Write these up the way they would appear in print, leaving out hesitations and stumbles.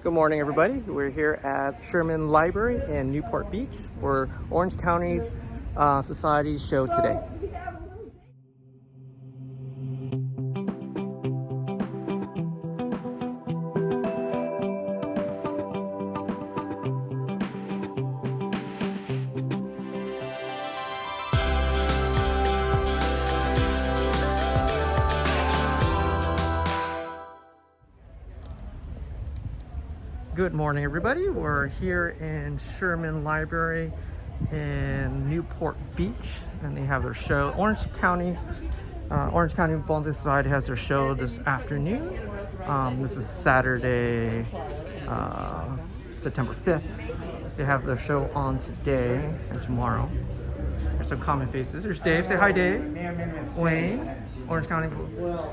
Good morning, everybody. We're here at Sherman Library in Newport Beach for Orange County's Society show today. Good morning, everybody. We're here in Sherman Library in Newport Beach, and they have their show. Orange County Bonsai Society has their show this afternoon. This is Saturday, September 5th. They have their show on today and tomorrow. There's some common faces. There's Dave. Say hi, Dave. Wayne, Orange County.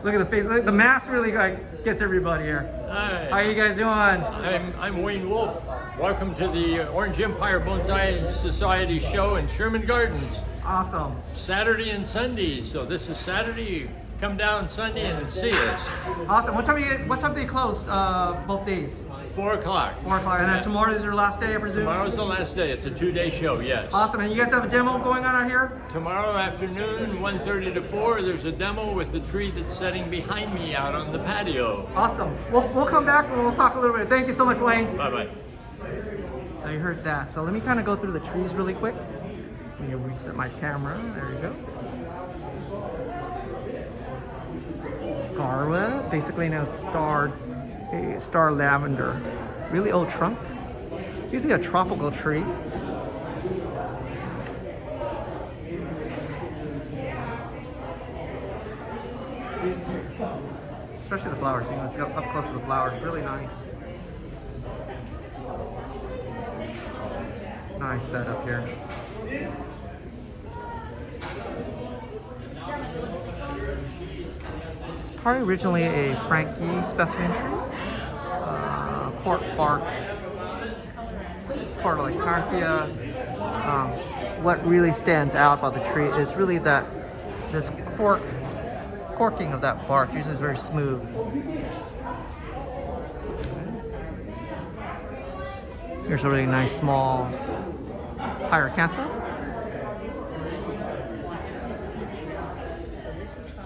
Look at the face. Look, the mask really gets everybody here. Hi. How are you guys doing? I'm Wayne Wolfe. Welcome to the Orange Empire Bonsai Society show in Sherman Gardens. Awesome. Saturday and Sunday. So this is Saturday. Come down Sunday and see us. Awesome. What time do you close both days? 4 o'clock. 4 o'clock. And then tomorrow is your last day, I presume? Tomorrow's the last day. It's a 2-day show, yes. Awesome. And you guys have a demo going on out here? Tomorrow afternoon, 1:30 to 4, there's a demo with the tree that's setting behind me out on the patio. Awesome. We'll come back and we'll talk a little bit. Thank you so much, Wayne. Bye-bye. So you heard that. So let me kind of go through the trees really quick. Let me reset my camera. There you go. Garwa, basically now star lavender. Really old trunk. Usually a tropical tree. Especially the flowers. You can see up close to the flowers. Really nice. Nice setup here. It's probably originally a Frankie specimen tree. Cork bark, part of like Carthia. What really stands out about the tree is really this corking of that bark. Usually is very smooth. Here's a really nice small pyracantha.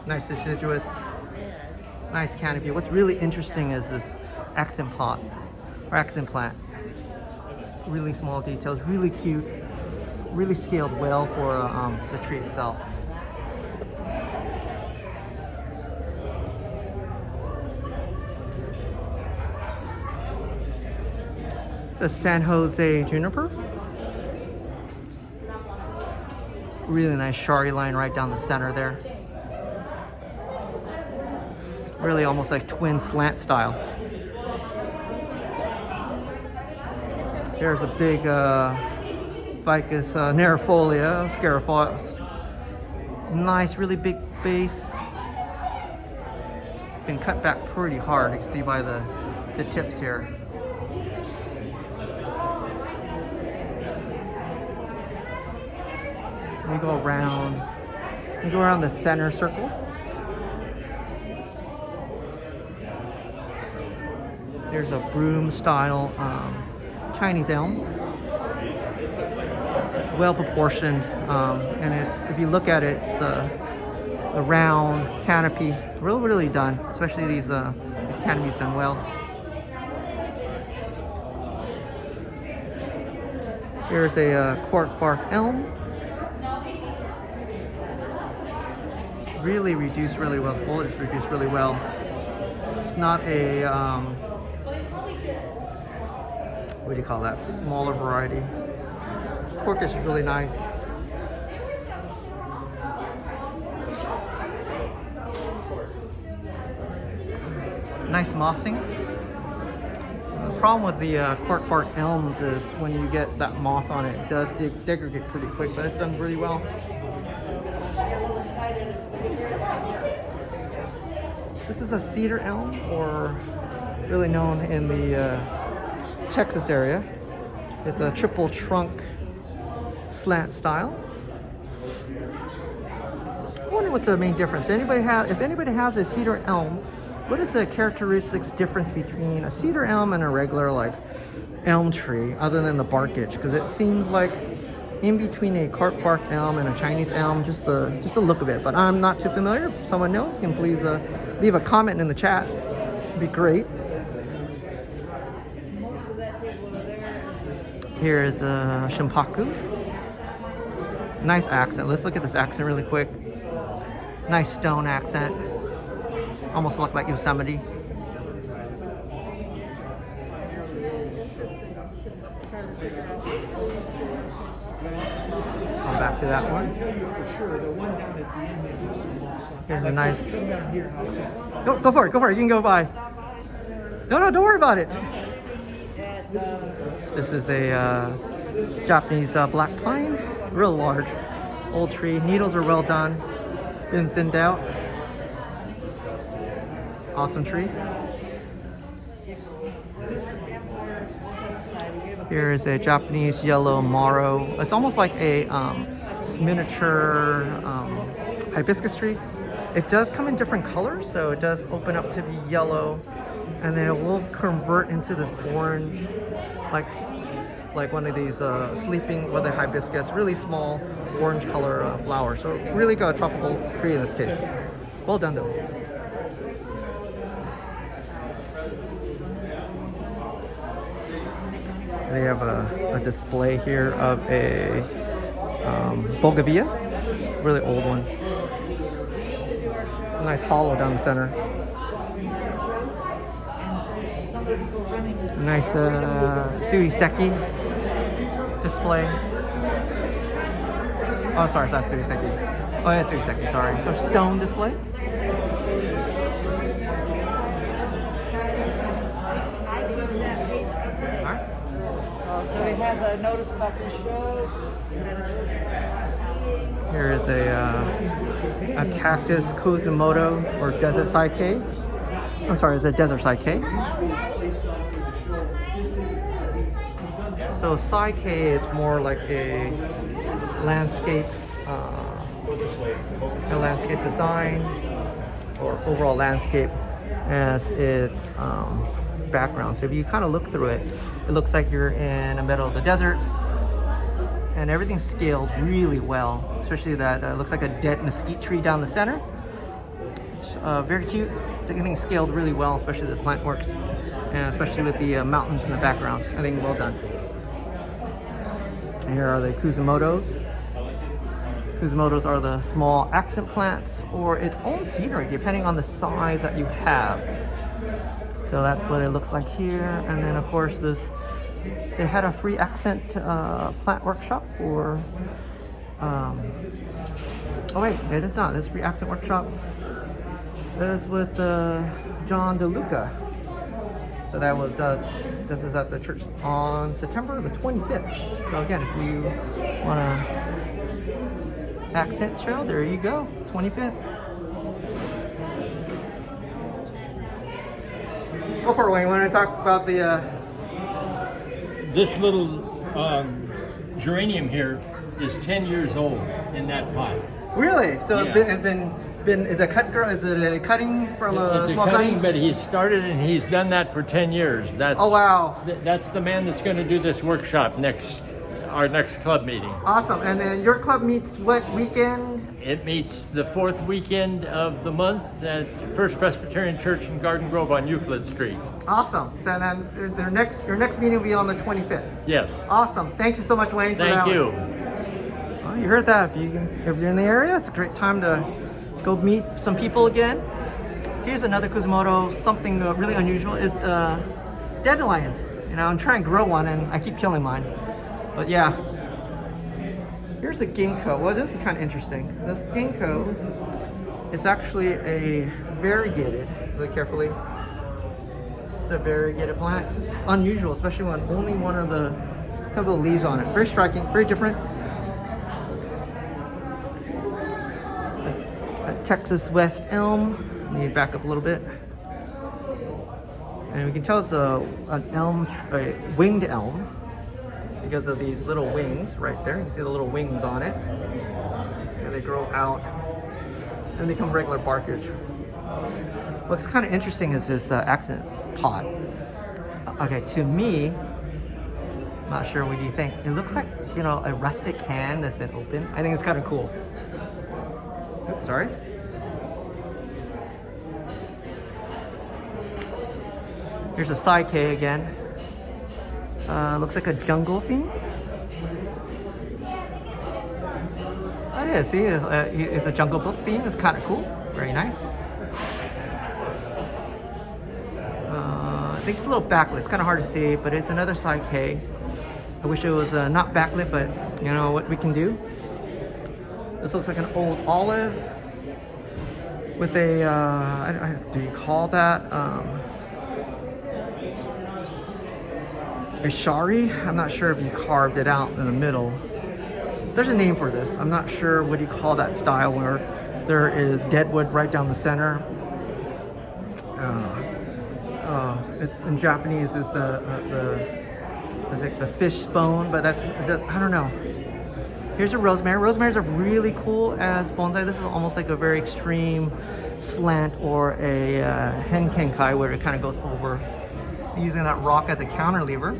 Nice deciduous, nice canopy. What's really interesting is this accent pot or accent plant. Really small details, really cute, really scaled well for the tree itself. It's a San Jose juniper. Really nice shari line right down the center there. Really almost like twin slant style. There's a big Ficus nerifolia, scarifolia. Nice, really big base. Been cut back pretty hard. You can see by the tips here. We go around the center circle. There's a broom style Chinese elm, well proportioned, and if you look at it, it's a round canopy, really done. Especially these canopies done well. Here's a cork bark elm, really reduced really well. The foliage reduced really well. It's not a what do you call that? Smaller variety. Corkus is really nice. Nice mossing. The problem with the cork bark elms is when you get that moss on it, it does degrade pretty quick, but it's done really well. This is a Cedar Elm, or really known in the Texas area. It's a triple trunk slant style. I wonder what's the main difference. If anybody has a Cedar Elm what is the characteristics difference between a cedar elm and a regular like elm tree, other than the barkage? Because it seems like in between a carp bark elm and a Chinese elm, just the look of it. But I'm not too familiar. If someone knows, can please leave a comment in the chat. It'd be great. Here is a Shimpaku. Nice accent. Let's look at this accent really quick. Nice stone accent. Almost look like Yosemite. Come back to that one. Here's a nice. Go for it. Go for it. You can go by. No, don't worry about it. This is a Japanese black pine, real large, old tree. Needles are well done, been thinned out. Awesome tree. Here is a Japanese yellow Moro. It's almost like a miniature hibiscus tree. It does come in different colors, so it does open up to be yellow, and then it will convert into this orange, like one of these sleeping with a hibiscus, really small orange color flower. So really good tropical tree in this case. Well done though. They have a display here of a bougainvillea, really old one. A nice hollow down the center. A nice suiseki display. Oh, sorry, it's not suiseki. Oh, yeah, suiseki, sorry. So stone display. So it has a notice about the show. Here is a cactus Kuzumoto or desert saike. I'm sorry, it's a desert saike. So saike is more like a landscape design or overall landscape as its background. So if you kind of look through it, it looks like you're in the middle of the desert, and everything's scaled really well. Especially that looks like a dead mesquite tree down the center. It's very cute. Everything's scaled really well, especially the plant works, and especially with the mountains in the background. I think well done. And here are the Kuzumotos. Kuzumotos are the small accent plants or its own scenery, depending on the size that you have. So that's what it looks like here. And then of course they had a free accent plant workshop for, oh wait, it is not, this free accent workshop is with John DeLuca. So that was, this is at the church on September the 25th. So again, if you want to accent show, there you go, 25th. Go for it, Wayne. You want to talk about the... This little geranium here is 10 years old in that pot. Really? So Yeah. it's been is it is it a cutting from a It's a small cutting, but he's started and he's done that for 10 years. That's, Oh wow. That's the man that's going to do this workshop our next club meeting. Awesome. And then your club meets what weekend? It meets the fourth weekend of the month at First Presbyterian Church in Garden Grove on Euclid Street. Awesome. So then your next meeting will be on the 25th. Yes. Awesome. Thank you so much, Wayne. For Thank that you. one. Well, you heard that. If you're in the area, it's a great time to go meet some people again. So here's another Kuzumoto. Something really unusual is dandelions. You know, I'm trying to grow one and I keep killing mine. But yeah. Here's a ginkgo. Well, this is kind of interesting. This ginkgo is actually a variegated, really carefully. It's a variegated plant. Unusual, especially when only one of the couple of leaves on it. Very striking, very different. A Texas West Elm. Need to back up a little bit. And we can tell it's an elm, a winged elm, because of these little wings right there. You can see the little wings on it. And they grow out and become regular barkage. What's kind of interesting is this accent pot. Okay, to me, not sure what do you think. It looks like, you know, a rustic can that's been opened. I think it's kind of cool. Oops, sorry. Here's a Psyche again. Looks like a jungle theme. Oh yeah, see, it's a jungle book theme. It's kind of cool. Very nice. I think it's a little backlit. It's kind of hard to see, but it's another Psyche. I wish it was not backlit, but you know what we can do. This looks like an old olive with a, do you call that a shari? I'm not sure if you carved it out in the middle. There's a name for this. I'm not sure what you call that style where there is deadwood right down the center. It's in Japanese is is it the fish bone, but that's, I don't know. Here's a rosemary. Rosemaries are really cool as bonsai. This is almost like a very extreme slant or a henkenkai where it kind of goes over, using that rock as a counterlever.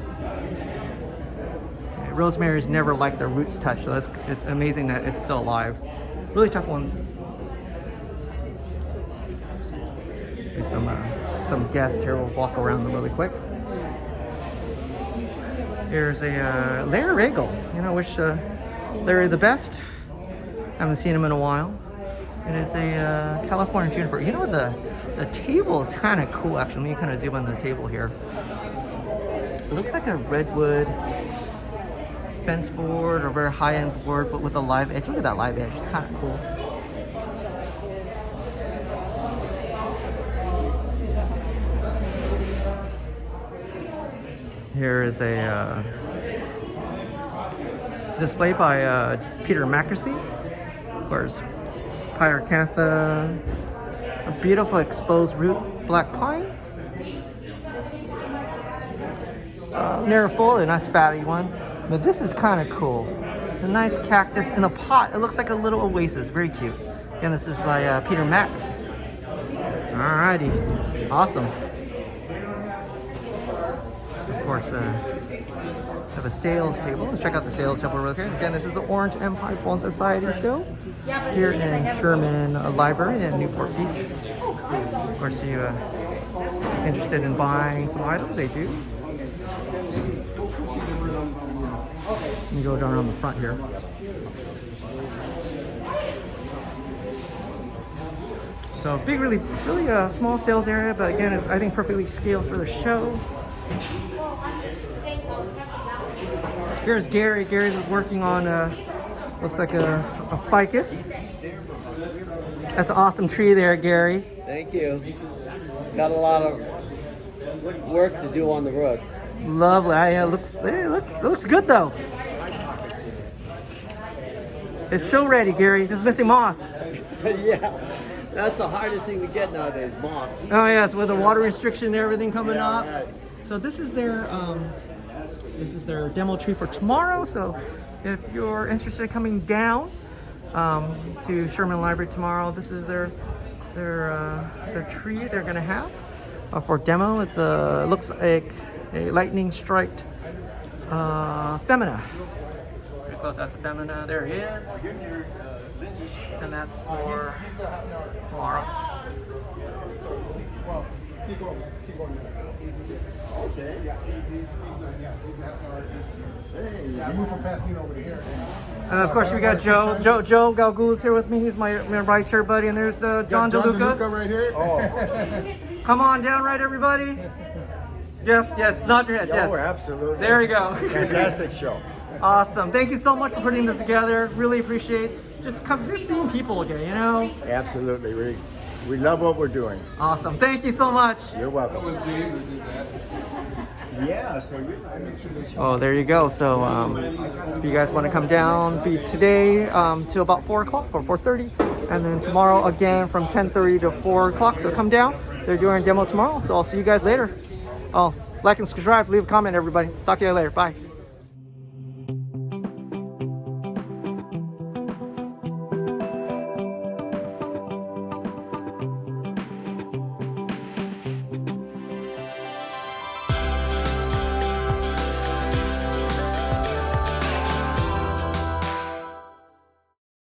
Rosemary's never like their roots touched, so it's amazing that it's still alive. Really tough ones. Some guests here will walk around them really quick. Here's a Larry Regal. You know, wish Larry the best. Haven't seen him in a while. And it's a California juniper. You know, the table is kind of cool actually. Let me kind of zoom on the table here. It looks like a redwood fence board or very high-end board, but with a live edge. Look at that live edge. It's kind of cool. Here is a display by Peter Mackersey. Of course, Pyracantha, a beautiful exposed root black pine. Narrow, a nice fatty one. But this is kind of cool. It's a nice cactus in a pot. It looks like a little oasis. Very cute. Again, this is by Peter Mack. Alrighty. Awesome. Of course, have a sales table. Let's check out the sales table real quick. Again, this is the Orange Empire Bonsai Society show here in Sherman Library in Newport Beach. Of course, you interested in buying some items, they do. Let me go down around the front here. So big, really small sales area, but again, it's I think perfectly scaled for the show. Here's Gary. Gary's working on looks like a ficus. That's an awesome tree there, Gary. Thank you. Got a lot of work to do on the roots. Lovely. It looks good though. It's show ready, Gary. Just missing moss. Yeah, that's the hardest thing to get nowadays, moss. Oh yes, with the water restriction and everything coming up. Right. So this is their demo tree for tomorrow. So if you're interested in coming down to Sherman Library tomorrow, this is their tree they're gonna have for demo. It's looks like a lightning striped femina. Pretty close. That's a femina. There he is. And that's for tomorrow. And of course we got Joe Galgul's here with me. He's my right chair buddy, and there's John DeLuca right here. Oh. Come on down, right everybody? Yes, nod your heads, yes. Oh, absolutely. There we go. Fantastic show. Awesome. Thank you so much for putting this together. Really appreciate just seeing people again, you know? Absolutely. We love what we're doing. Awesome. Thank you so much. You're welcome. Yeah, so Oh, there you go. So if you guys want to come down, be today till about 4 o'clock or 4:30, and then tomorrow again from 10:30 to 4 o'clock. So come down. They're doing a demo tomorrow. So I'll see you guys later. Oh, like and subscribe. Leave a comment, everybody. Talk to you later. Bye.